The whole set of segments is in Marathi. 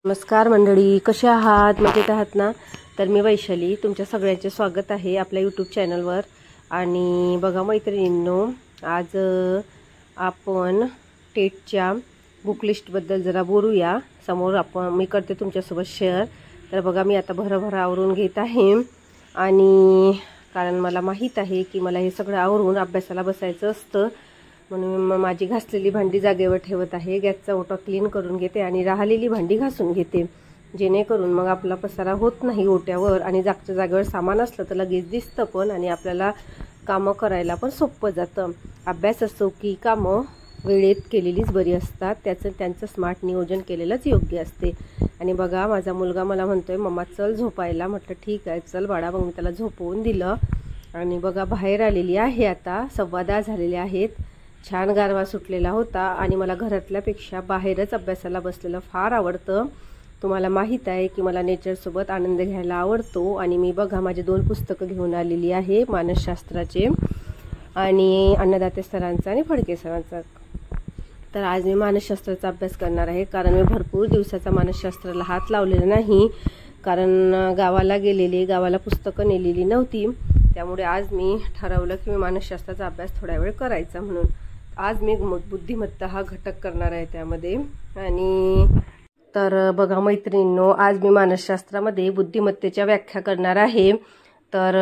नमस्कार मंडळी, कसे आहात? मजेत आहात ना? तर मी वैशाली, तुमच्या सगळ्यांचे स्वागत आहे आपल्या यूट्यूब चॅनलवर. आणि बघा मैत्रिणींनो, आज आपण टेटच्या बुक लिस्टबद्दल जरा बोलूया. समोर मी करते तुमच्यासोबत शेअर. तर बघा, मी आता भराभरा आवरून घेत आहे आणि कारण मला माहीत आहे की मला हे सगळं आवरून अभ्यासाला बसायचं असतं, म्हणून माझी घासलेली भांडी जागेवर ठेवत आहे. गॅसचा ओटा क्लीन करून घेते आणि राहिलेली भांडी घासून घेते, जेणेकरून मग आपला पसारा होत नाही ओट्यावर आणि जागच्या जागेवर सामान असलं तर लगेच दिसतं पण आणि आपल्याला कामं करायला पण सोपं जातं. अभ्यास असो की कामं वेळेत केलेलीच बरी असतात, त्यांचं स्मार्ट नियोजन केलेलंच योग्य असते. आणि बघा, माझा मुलगा मला म्हणतोय मम्मा चल झोपायला. म्हटलं ठीक आहे चल बाळा. मग मी त्याला झोपवून दिलं आणि बघा बाहेर आलेली आहे. आता 10:15 झालेले आहेत. छान गारवा सुटलेला होता आणि मला घरातल्यापेक्षा बाहेरच अभ्यासाला बसलेलं फार आवडतं. तुम्हाला माहीत आहे की मला नेचरसोबत आनंद घ्यायला आवडतो. आणि मी बघा माझे 2 पुस्तकं घेऊन आलेली आहे, मानसशास्त्राचे आणि अन्नदाते सरांचा आणि फडके सरांचा. तर आज मी मानसशास्त्राचा अभ्यास करणार आहे, कारण मी भरपूर दिवसाचा मानसशास्त्राला हात लावलेला नाही, कारण गावाला गेलेले, गावाला पुस्तकं नेलेली नव्हती. त्यामुळे आज मी ठरवलं की मी मानसशास्त्राचा अभ्यास थोडा वेळ करायचा म्हणून. आज मी बुद्धिमत्ता हा घटक करणार आहे त्यामध्ये. आणि तर बघा मैत्रिणींनो, आज मी मानसशास्त्रामध्ये बुद्धिमत्तेच्या व्याख्या करणार आहे. तर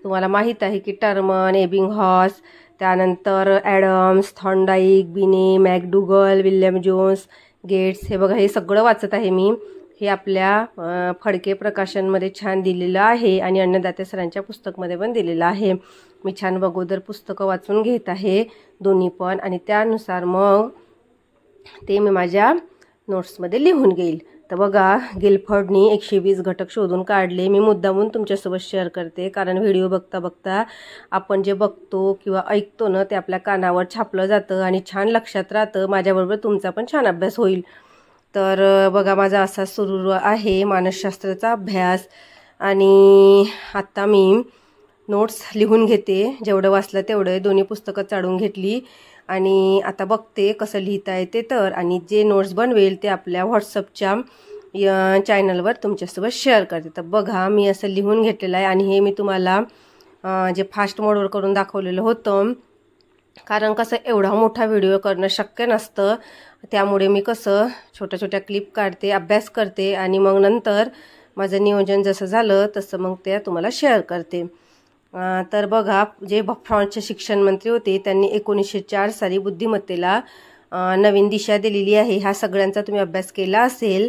तुम्हाला माहीत आहे की टर्मन, एबिंगहॉस, त्यानंतर ॲडम्स, थॉर्नडाईक, बिने, मॅकडुगल, विल्यम जोन्स, गेट्स, हे बघा हे सगळं वाचत आहे मी. हे आपल्या फडके प्रकाशनमध्ये छान दिलेलं आहे आणि अन्नदाते सरांच्या पुस्तकमध्ये पण दिलेलं आहे. मी छान अगोदर पुस्तकं वाचून घेत आहे दोन्ही पण, आणि त्यानुसार मग ते मी माझ्या नोट्समध्ये लिहून घेईल. तर बघा, गिलफर्डनी 120 घटक शोधून काढले. मी मुद्दामून तुमच्यासोबत शेअर करते, कारण व्हिडिओ बघता बघता आपण जे बघतो किंवा ऐकतो ना ते आपल्या कानावर छापलं जातं आणि छान लक्षात राहतं. माझ्याबरोबर तुमचा पण छान अभ्यास होईल. तर बघा, माझा असा सुरू आहे मानसशास्त्राचा अभ्यास. आणि आत्ता मी नोट्स लिहून घेते, जेवढं वाचलं तेवढं. दोन्ही पुस्तकं चाळून घेतली आणि आता बघते कसं लिहिता येते तर. आणि जे नोट्स बनवेल ते आपल्या व्हॉट्सअपच्या चॅनलवर तुमच्यासोबत शेअर करते. तर बघा, मी असं लिहून घेतलेलं आहे आणि हे मी तुम्हाला जे फास्ट मोडवर करून दाखवलेलं होतं, कारण कसं एवढा मोठा व्हिडिओ करणं शक्य नसतं. त्यामुळे मी कसं छोट्या छोट्या क्लिप काढते, अभ्यास करते आणि मग नंतर माझं नियोजन जसं झालं तसं मग ते तुम्हाला शेअर करते. तर बघा, जे फ्रान्सचे शिक्षण मंत्री होते त्यांनी 1904 साली बुद्धिमत्तेला नवीन दिशा दिलेली आहे. ह्या सगळ्यांचा तुम्ही अभ्यास केला असेल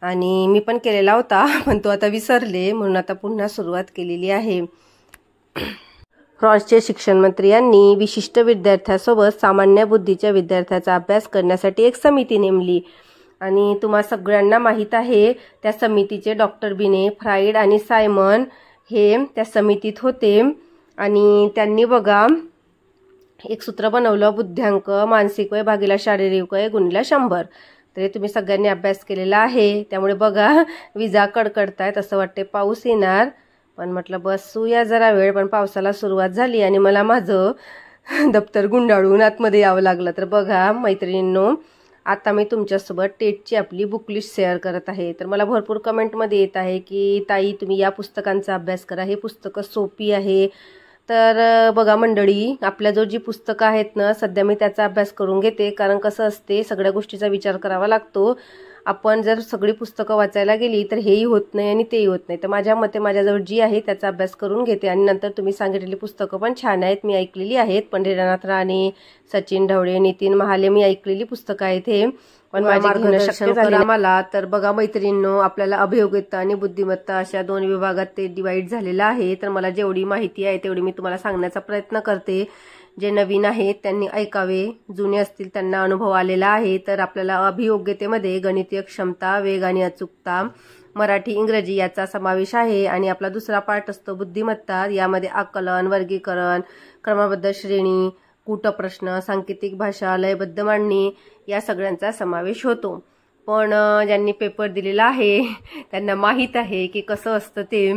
आणि मी पण केलेला होता, पण तो आता विसरले म्हणून आता पुन्हा सुरुवात केलेली आहे. फ्रान्सचे शिक्षण मंत्री यांनी विशिष्ट विद्यार्थ्यासोबत सामान्य बुद्धीच्या विद्यार्थ्याचा अभ्यास करण्यासाठी एक समिती नेमली. आणि तुम्हा सगळ्यांना माहीत आहे त्या समितीचे डॉक्टर बिने, फ्राईड आणि सायमन हे त्या समितीत होते. आणि त्यांनी बघा एक सूत्र बनवलं, बुद्ध्यांक मानसिक वय भागिला शारीरिक वय गुणिला 100. तर हे तुम्ही सगळ्यांनी अभ्यास केलेला आहे. त्यामुळे बघा विजा कडकडतायत, असं वाटते पाऊस येणार, पण म्हटलं बसूया जरा वेळ. पण पावसाला सुरुवात झाली आणि मला माझं दप्तर गुंडाळून आतमध्ये यावं लागलं. तर बघा मैत्रिणींनो, आता मी तुमच्यासोबत टेटची आपली बुक लिस्ट शेअर करत आहे. तर मला भरपूर कमेंटमध्ये येत आहे की ताई तुम्ही या पुस्तकांचा अभ्यास करा, हे पुस्तकं सोपी आहे. तर बघा मंडळी, आपल्या जो जी पुस्तकं आहेत ना सध्या मी त्याचा अभ्यास करून घेते, कारण कसं असते सगळ्या गोष्टीचा विचार करावा लागतो. आपण जर सगळी पुस्तकं वाचायला गेली तर हेही होत नाही आणि तेही होत नाही. तर माझ्या मते माझ्याजवळ जी आहे त्याचा अभ्यास करून घेते आणि नंतर तुम्ही सांगितलेली पुस्तकं पण छान आहेत, मी ऐकलेली आहेत. पंढरीनाथ राणे, सचिन ढवळे, नितीन महाले, मी ऐकलेली पुस्तकं आहेत हे, पण माझे मार्गदर्शन करा मला. तर बघा मैत्रिणींनो, आपल्याला अभियोगिता आणि बुद्धिमत्ता अशा 2 विभागात ते डिवाइड झालेलं आहे. तर मला जेवढी माहिती आहे तेवढी मी तुम्हाला सांगण्याचा प्रयत्न करते. जे नवीन आहेत त्यांनी ऐकावे, जुने असतील त्यांना अनुभव आलेला आहे. तर आपल्याला अभियोग्यतेमध्ये गणितीय क्षमता, वेग आणि अचूकता, मराठी इंग्रजी याचा समावेश आहे. आणि आपला दुसरा पार्ट असतो बुद्धिमत्ता, यामध्ये आकलन, वर्गीकरण, क्रमबद्ध श्रेणी, कूटप्रश्न, सांकेतिक भाषा, लयबद्ध मांडणी या सगळ्यांचा समावेश होतो. पण ज्यांनी पेपर दिलेला आहे त्यांना माहीत आहे की कसं असतं ते.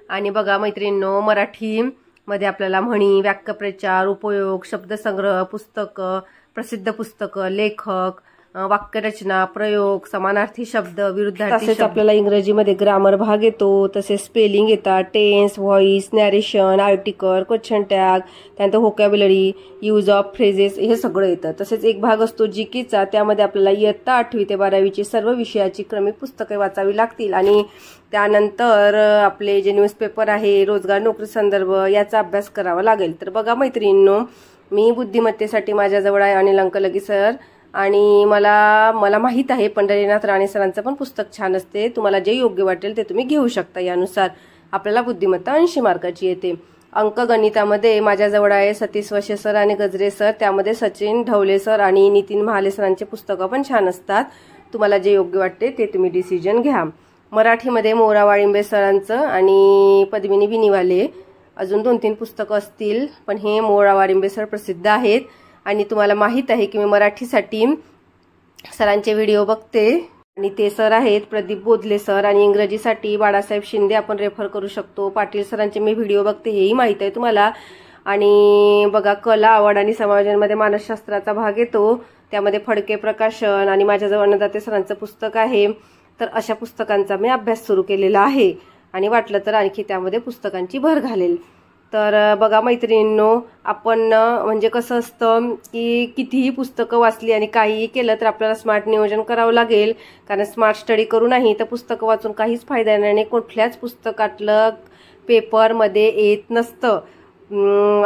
आणि बघा मैत्रिणींनो, मराठीमध्ये आपल्याला म्हणी, वाक्यप्रचार, उपयोग, शब्दसंग्रह, पुस्तकं, प्रसिद्ध पुस्तकं, लेखक, वाक्यरचना, प्रयोग, समानार्थी शब्द, विरुद्धार्थी शब्द, तसेच आपल्याला इंग्रजीमध्ये ग्रामर भाग येतो, तसेच स्पेलिंग येतात, tense, voice, narration, article, question tag, त्यानंतर व्होकॅब्युलरी, यूज ऑफ फ्रेजेस हे सगळं येतं. तसेच एक भाग असतो जीकेचा, त्यामध्ये आपल्याला इयत्ता 8वी ते 12वीची सर्व विषयाची क्रमिक पुस्तके वाचावी लागतील आणि त्यानंतर आपले जे न्यूजपेपर आहे, रोजगार नोकरी संदर्भ याचा अभ्यास करावा लागेल. तर बघा मैत्रिणींनो, मी बुद्धिमत्तेसाठी माझ्याजवळ आहे अनिल अंकलगी सर, आणि मला माहित आहे पंढरीनाथ राणे सरांचं पण पुस्तक छान असते. तुम्हाला जे योग्य वाटेल ते तुम्ही घेऊ शकता. यानुसार आपल्याला बुद्धिमत्ता 80 मार्काची येते. अंकगणितामध्ये माझ्याजवळ आहे सतीश वशे सर आणि गजरे सर, त्यामध्ये सचिन ढवले सर आणि नितीन महाले सरांचे पुस्तकं पण छान असतात. तुम्हाला जे योग्य वाटते ते तुम्ही डिसिजन घ्या. मराठीमध्ये मोरा वाळिंबे सरांचं आणि पद्मिनी बिनीवाले अजून 2-3 पुस्तकं असतील, पण हे मोरा वाळिंबे सर प्रसिद्ध आहेत. आणि तुम्हाला माहित आहे की मी मराठीसाठी सरांचे व्हिडिओ बघते आणि ते सर आहेत प्रदीप बोधले सर, आणि इंग्रजीसाठी बाळासाहेब शिंदे आपण रेफर करू शकतो. पाटील सरांचे मी व्हिडिओ बघते, हेही माहित आहे तुम्हाला. आणि बघा कला, आवड आणि समाजमध्ये मानसशास्त्राचा भाग येतो, त्यामध्ये फडके प्रकाशन आणि माझ्याजवळ अन्नदाते सरांचं पुस्तक आहे. तर अशा पुस्तकांचा मी अभ्यास सुरू केलेला आहे आणि वाटलं तर आणखी त्यामध्ये पुस्तकांची भर घालेल. तर बघा मैत्रिणींनो, आपण म्हणजे कसं असतं की कितीही पुस्तकं वाचली आणि काहीही केलं तर आपल्याला स्मार्ट नियोजन करावं लागेल. कारण स्मार्ट स्टडी करू नाही तर पुस्तकं वाचून काहीच फायदा येणार नाही. कुठल्याच पुस्तकातलं पेपरमध्ये येत नसतं.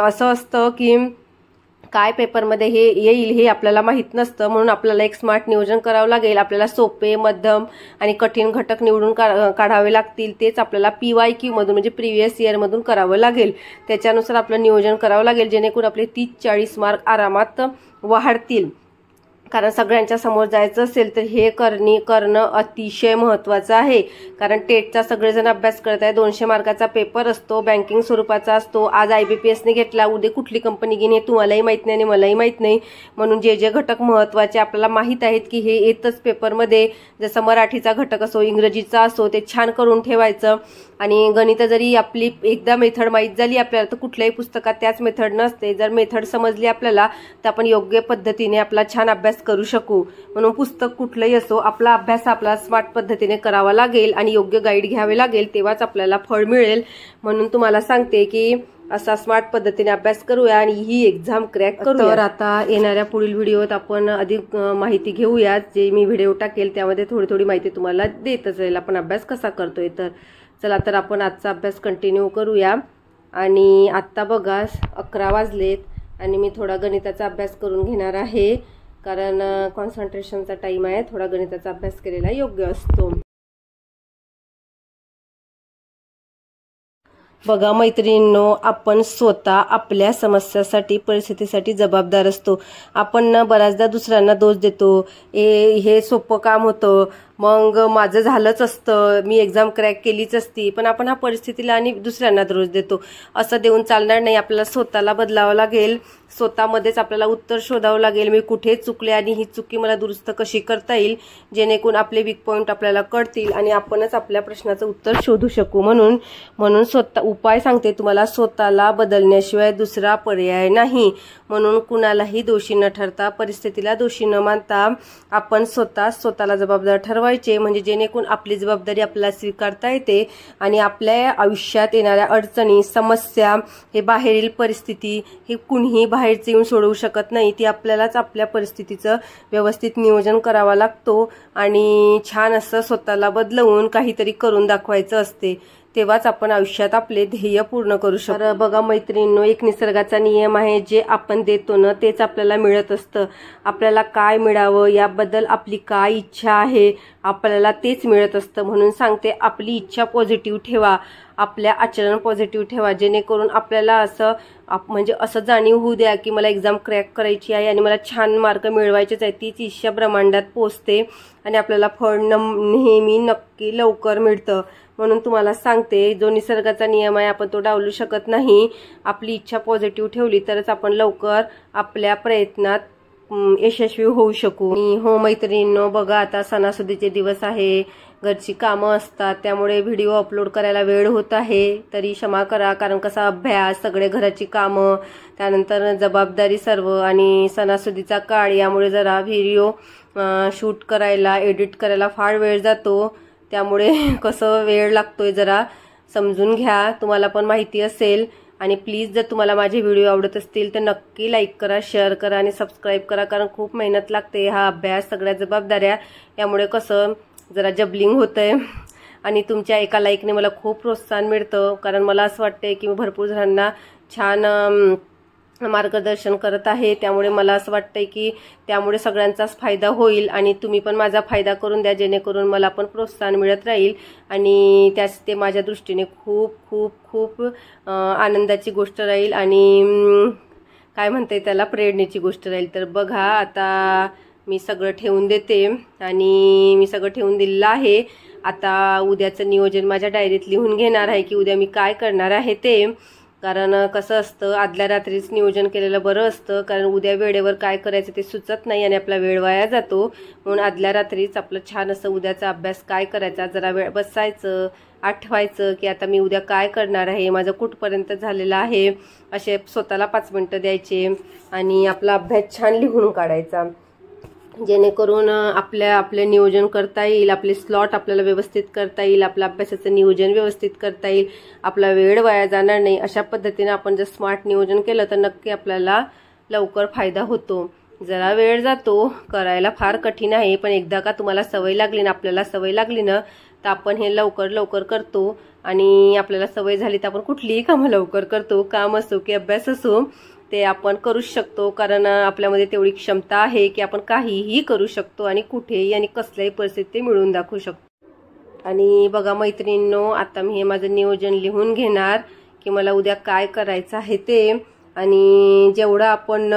असं असतं की काय पेपरमध्ये हे येईल हे आपल्याला माहीत नसतं. म्हणून आपल्याला एक स्मार्ट नियोजन करावं लागेल. आपल्याला सोपे, मध्यम आणि कठीण घटक निवडून काढावे लागतील. तेच आपल्याला PYQ मधून म्हणजे प्रिव्हियस इयर मधून करावं लागेल. त्याच्यानुसार आपलं नियोजन करावं लागेल, जेणेकरून आपले 30-40 मार्क आरामात वाढतील. कारण सगळ्यांच्या समोर जायचं असेल तर हे करणं अतिशय महत्त्वाचं आहे. कारण टेटचा सगळेजण अभ्यास करत आहे. 200 मार्काचा पेपर असतो, बँकिंग स्वरूपाचा असतो. आज IBPSने घेतला, उद्या कुठली कंपनी घेईन हे तुम्हालाही माहीत नाही आणि मलाही माहीत नाही. म्हणून जे जे घटक महत्त्वाचे आपल्याला माहीत आहेत की हे येतच पेपरमध्ये, जसं मराठीचा घटक असो, इंग्रजीचा असो, ते छान करून ठेवायचं. आणि गणित जरी आपली एकदा मेथड माहीत झाली आपल्याला तर कुठल्याही पुस्तकात त्याच मेथड नसते. जर मेथड समजली आपल्याला तर आपण योग्य पद्धतीने आपला छान अभ्यास करू शकू. म्हणून पुस्तक कुठलंही असो, आपला अभ्यास आपला स्मार्ट पद्धतीने करावा लागेल आणि योग्य गाईड घ्यावे लागेल, तेव्हाच आपल्याला फळ मिळेल. म्हणून तुम्हाला सांगते की असा स्मार्ट पद्धतीने अभ्यास करूया आणि ही एक्झाम क्रॅक करूया. तर आता येणाऱ्या पुढील व्हिडिओत आपण अधिक माहिती घेऊयात. जे मी व्हिडिओ टाकेल त्यामध्ये थोडी माहिती तुम्हाला देतच जाईल आपण अभ्यास कसा करतोय. तर चला, तर आपण आजचा अभ्यास कंटिन्यू करूया. आणि आत्ता बघा 11 वाजलेत आणि मी थोडा गणिताचा अभ्यास करून घेणार आहे. कारण कॉन्सन्ट्रेशनचा टाइम आहे, थोडा गणिताचा अभ्यास केलेला योग्य असतो. बघा मैत्रिणींनो, आपण स्वतः आपल्या समस्यासाठी, परिस्थितीसाठी जबाबदार असतो. आपण बऱ्याचदा दुसऱ्यांना दोष देतो. हे सोपं काम होतं, मग माझं झालंच असतं, मी एक्झाम क्रॅक केलीच असती. पण आपण हा परिस्थितीला आणि दुसऱ्यांना दोष देतो. असं देऊन चालणार नाही. आपल्याला स्वतःला बदलावं लागेल. स्वतःमध्येच आपल्याला उत्तर शोधावं लागेल. मी कुठे चुकले आणि ही चुकी मला दुरुस्त कशी करता येईल, जेणेकरून आपले वीक पॉईंट आपल्याला कळतील आणि आपणच आपल्या प्रश्नाचं उत्तर शोधू शकू. म्हणून स्वतः उपाय सांगते तुम्हाला, स्वतःला बदलण्याशिवाय दुसरा पर्याय नाही. म्हणून कुणालाही दोषी न ठरता, परिस्थितीला दोषी न मानता आपण स्वतःला जबाबदार ठरवायचे. म्हणजे जेणेकरून आपली जबाबदारी आपल्याला स्वीकारता येते आणि आपल्या आयुष्यात येणाऱ्या अडचणी, समस्या, हे बाहेरील परिस्थिती हे कुणीही बाहेरचे येऊन सोडवू शकत नाही. ती आपल्यालाच आपल्या परिस्थितीचं व्यवस्थित नियोजन करावा लागतो आणि छान असं स्वतःला बदलवून काहीतरी करून दाखवायचं असते. तेव्हाच आपण आयुष्यात आपले ध्येय पूर्ण करू शकतो. तर बघा मैत्रिणींनो, एक निसर्गाचा नियम आहे, जे आपण देतो ना तेच आपल्याला मिळत असतं. आपल्याला काय मिळावं याबद्दल आपली काय इच्छा आहे आपल्याला तेच मिळत असतं. म्हणून सांगते, आपली इच्छा पॉझिटिव्ह ठेवा, आपल्या आचरण पॉझिटिव्ह ठेवा, जेणेकरून आपल्याला असं जाणीव होऊ द्या की मला एक्झाम क्रॅक करायची आहे आणि मला छान मार्क मिळवायचेच आहे. तीच इच्छा ब्रह्मांडात पोचते आणि आपल्याला फळ नेहमी नक्की लवकर मिळतं. म्हणून तुम्हाला सांगते, जो निसर्गाचा नियम आहे आपण तो डावलू शकत नाही. आपली इच्छा पॉझिटिव्ह ठेवली तरच आपण लवकर आपल्या प्रयत्नात यशस्वी होऊ शकू। आणि हो मैत्रिणींनो, बघा आता सणासुदीचे दिवस आहे, घरची कामं असतात, त्यामुळे व्हिडिओ अपलोड करायला वेळ होत आहे, तरी क्षमा करा। कारण कसा अभ्यास, सगळे घराची कामं, त्यानंतर जबाबदारी सर्व आणि सणासुदीचा काळ, यामुळे जरा व्हिडिओ शूट करायला, एडिट करायला फार वेळ जातो, त्यामुळे कसं वेळ लागतोय जरा समजून घ्या, तुम्हाला पण माहिती असेल। आणि प्लीज जर तुम्हाला माझे व्हिडिओ आवडत असतील तर नक्की लाईक करा, शेअर करा आणि सबस्क्राईब करा, कारण खूप मेहनत लागते, हा अभ्यास, सगळ्या जबाबदाऱ्या, यामुळे कसं जरा जबलिंग होतंय। आणि तुमच्या एका लाईकने मला खूप प्रोत्साहन मिळतं, कारण मला असं वाटतंय की मी भरपूर जणांना छान मार्गदर्शन करत आहे, त्यामुळे मला असं वाटतंय की त्यामुळे सगळ्यांचाच फायदा होईल आणि तुम्ही पण माझा फायदा करून द्या, जेणेकरून मला पण प्रोत्साहन मिळत राहील आणि त्याच ते माझ्या दृष्टीने खूप खूप खूप आनंदाची गोष्ट राहील आणि काय म्हणते त्याला, प्रेरणेची गोष्ट राहील। तर बघा आता मी सगळं ठेवून देते आणि मी सगळं ठेवून दिलेलं आहे। आता उद्याचं नियोजन माझ्या डायरीत लिहून घेणार आहे की उद्या मी काय करणार आहे ते, कारण कसं असतं आदल्या रात्रीच नियोजन केलेलं बरं असतं, कारण उद्या वेळेवर काय करायचं ते सुचत नाही आणि आपला वेळ वाया जातो। म्हणून आदल्या रात्रीच आपलं छान असं उद्याचा अभ्यास काय करायचा, जरा वेळ बसायचं, आठवायचं की आता मी उद्या काय करणार आहे, माझं कुठपर्यंत झालेलं आहे, असे स्वतःला 5 मिनिटं द्यायचे आणि आपला अभ्यास छान लिहून काढायचा, जेणेकरून आपले नियोजन करता येईल, आपले स्लॉट आपल्याला व्यवस्थित करता येईल, आपल्या अभ्यासाचं नियोजन व्यवस्थित करता येईल, आपला वेळ वाया जाणार नाही। अशा पद्धतीने आपण जर स्मार्ट नियोजन केलं तर नक्की आपल्याला लवकर फायदा होतो। जरा वेळ जातो, करायला फार कठीण आहे, पण एकदा का तुम्हाला सवय लागली ना, आपल्याला सवय लागली ना, तर आपण हे लवकर लवकर करतो आणि आपल्याला सवय झाली तर आपण कुठलीही कामं लवकर करतो, काम असो की अभ्यास असो ते आपण करूच शकतो, कारण आपल्यामध्ये तेवढी क्षमता आहे की आपण काहीही करू शकतो आणि कुठेही आणि कसल्याही परिस्थिती मिळवून दाखवू शकतो। आणि बघा मैत्रिणींनो, आता मी हे माझं नियोजन लिहून घेणार की मला उद्या काय करायचं आहे ते, आणि जेवढं आपण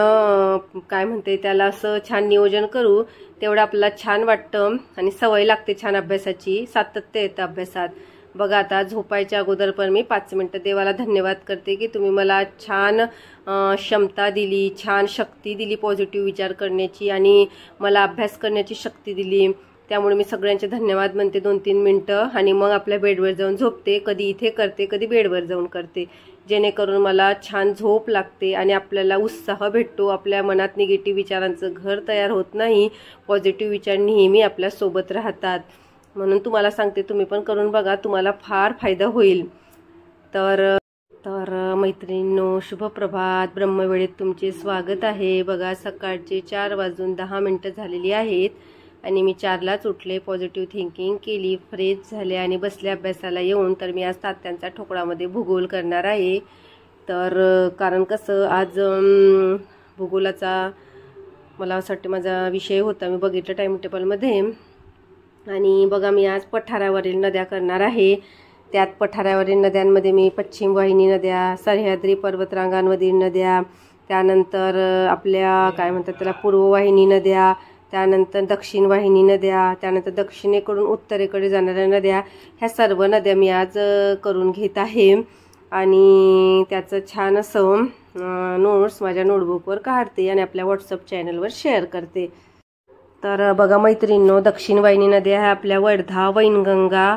काय म्हणते त्याला असं छान नियोजन करू तेवढं आपल्याला छान वाटतं आणि सवय लागते छान अभ्यासाची, सातत्य येतं अभ्यासात। बघा आता झोपायच्या अगोदर पण मी 5 मिनिटं देवाला धन्यवाद करते की तुम्ही मला छान क्षमता दिली, छान शक्ती दिली पॉझिटिव्ह विचार करण्याची आणि मला अभ्यास करण्याची शक्ती दिली, त्यामुळे मी सगळ्यांचे धन्यवाद म्हणते 2-3 मिनिटं आणि मग आपल्या बेडवर जाऊन झोपते। कधी इथे करते, कधी बेडवर जाऊन करते, जेणेकरून मला छान झोप लागते आणि आपल्याला उत्साह भेटतो, आपल्या मनात निगेटिव्ह विचारांचं घर तयार होत नाही, पॉझिटिव्ह विचार नेहमी आपल्या सोबत राहतात। म्हणून तुम्हाला सांगते, तुम्ही पण करून बघा, तुम्हाला फार फायदा होईल। तर मैत्रिणींनो, शुभप्रभात, ब्रह्मवेळेत तुमचे स्वागत आहे। बघा सकाळचे 4:10 झालेली आहेत आणि मी 4लाच उठले, पॉझिटिव्ह थिंकिंग केली, फ्रेश झाले आणि बसले अभ्यासाला येऊन। तर मी आज तात्यांचा ठोकळामध्ये भूगोल करणार आहे, तर कारण कसं आज भूगोलाचा मला असं वाटतं माझा विषय होता, मी बघितलं टाइम टेबलमध्ये। आणि बघा मी आज पठारावरील नद्या करणार आहे, त्यात पठारावरील नद्यांमध्ये मी पश्चिम वाहिनी नद्या, सह्याद्री पर्वतरांगांमधील नद्या, त्यानंतर आपल्या काय म्हणतात त्याला पूर्ववाहिनी नद्या, त्यानंतर दक्षिण वाहिनी नद्या, त्यानंतर दक्षिणेकडून उत्तरेकडे जाणाऱ्या नद्या, ह्या सर्व नद्या मी आज करून घेत आहे आणि त्याचं छान असं नोट्स माझ्या नोटबुकवर काढते आणि आपल्या व्हॉट्सअप चॅनलवर शेअर करते। तर बघा मैत्रिणींनो, दक्षिण वाहिनी नद्या ह्या आपल्या वर्धा, वैनगंगा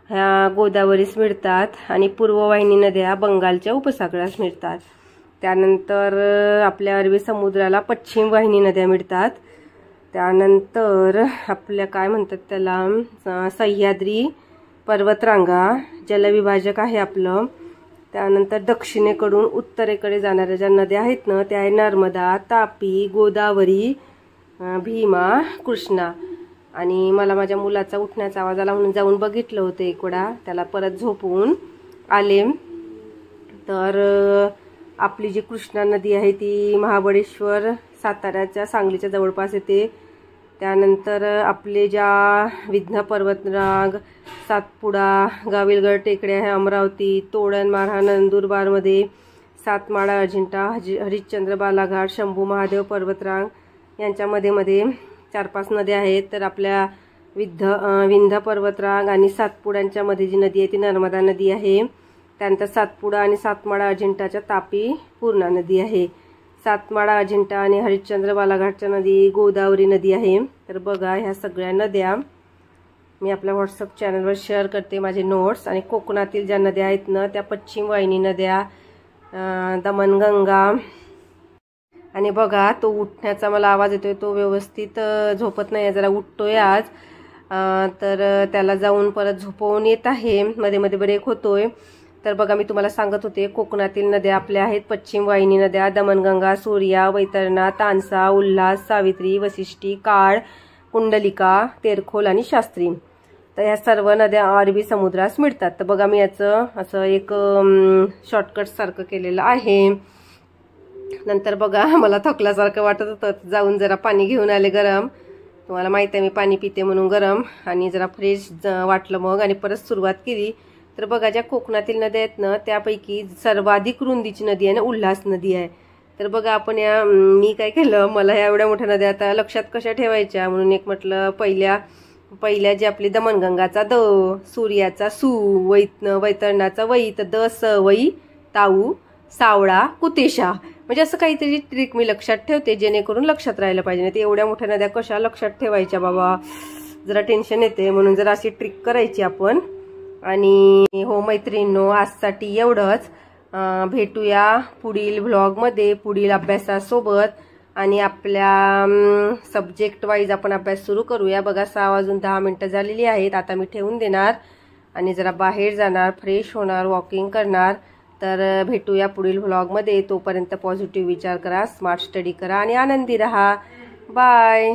ह्या गोदावरीस मिळतात आणि पूर्ववाहिनी नद्या बंगालच्या उपसागरास मिळतात। त्यानंतर आपल्या अरबी समुद्राला पश्चिम वाहिनी नद्या मिळतात। त्यानंतर आपल्या काय म्हणतात त्याला सह्याद्री पर्वतरांगा जलविभाजक आहे आपलं। त्यानंतर दक्षिणेकडून उत्तरेकडे जाणाऱ्या ज्या नद्या आहेत ना, त्या आहे नर्मदा, तापी, गोदावरी, भीमा, कृष्णा। आणि मला माझ्या मुलाचा उठण्याचा आवाज आला म्हणून जाऊन बघितलं होतं एक वेळा, त्याला परत झोपवून आले। तर आपली जी कृष्णा नदी आहे ती महाबळेश्वर, साताऱ्याच्या, सांगलीच्या जवळपास येते। त्यानंतर आपले ज्या विंध्य पर्वतरांग, सातपुडा, गाविलगड टेकड्या आहे अमरावती, तोरणमाळ नंदुरबारमध्ये, सातमाळा, अजिंठा, हरिश्चंद्र, बालाघाट, शंभू महादेव पर्वतरांग यांच्यामध्ये 4-5 नद्या आहेत। तर आपल्या विंध्य पर्वतरांग आणि सातपुड्यांच्या मध्ये जी नदी आहे ती नर्मदा नदी आहे। त्यानंतर सातपुडा आणि सातमाळा अजिंठाच्या तापी पूर्णा नदी आहे। सातमाळा अजिंठा आणि हरिश्चंद्र बालाघाटच्या नदी, गोदावरी नदी आहे. तर बघा ह्या सगळ्या नद्या मी आपल्या व्हॉट्सअप चॅनलवर शेअर करते माझे नोट्स. आणि कोकणातील ज्या नद्या आहेत ना त्या पश्चिम वाहिनी नद्या, दमणगंगा. आणि बघा तो उठण्याचा मला आवाज येतोय, तो व्यवस्थित झोपत नाही, जरा उठतोय आज. तर त्याला जाऊन परत झोपवून येत आहे, मध्ये मध्ये ब्रेक होतोय. तर बघा मी तुम्हाला सांगत होते कोकणातील नद्या आपल्या आहेत पश्चिम वाहिनी नद्या, दमणगंगा, सूर्या, वैतरणा, तानसा, उल्हास, सावित्री, वसिष्ठी, काळ, कुंडलिका, तेरखोल आणि शास्त्री. तर ह्या सर्व नद्या अरबी समुद्रास मिळतात. तर बघा मी याचं असं एक शॉर्टकट सारखं केलेलं आहे. नंतर बघा मला थकल्यासारखं वाटत होतं, जाऊन जरा पाणी घेऊन आले गरम. तुम्हाला माहिती आहे मी पाणी पिते म्हणून गरम, आणि जरा फ्रेश वाटलं मग, आणि परत सुरुवात केली. तर बघा ज्या कोकणातील नद्या आहेत ना त्यापैकी सर्वाधिक रुंदीची नदी आहे ना उल्हास नदी आहे. तर बघा आपण मी काय केलं, मला ह्या एवढ्या मोठ्या नद्या आता लक्षात कशा ठेवायच्या म्हणून एक म्हटलं पहिल्या जी आपली दमणगंगाचा द, सूर्याचा सु, वैतरणाचा वै, तर द स वै, ताऊ, सावळा, कुतेशा. म्हणजे असं काहीतरी ट्रिक मी लक्षात ठेवते जेणेकरून लक्षात राहायला पाहिजे. ते एवढ्या मोठ्या नद्या कशा लक्षात ठेवायच्या बाबा, जरा टेन्शन येते, म्हणून जरा अशी ट्रिक करायची आपण. आणि हो मैत्रिणींनो, आजसाठी एवढंच. भेटूया पुढील व्लॉगमध्ये पुढील अभ्यासासोबत, आणि आपल्या सब्जेक्ट वाईज आपण अभ्यास सुरू करूया. बघा 6 वाजून 10 मिनिटं झालेली आहेत. आता मी ठेवून देणार आणि जरा बाहेर जाणार, फ्रेश होणार, वॉकिंग करणार. तर भेटूया पुढील व्लॉगमध्ये. तोपर्यंत पॉझिटिव्ह विचार करा, स्मार्ट स्टडी करा आणि आनंदी रहा. बाय.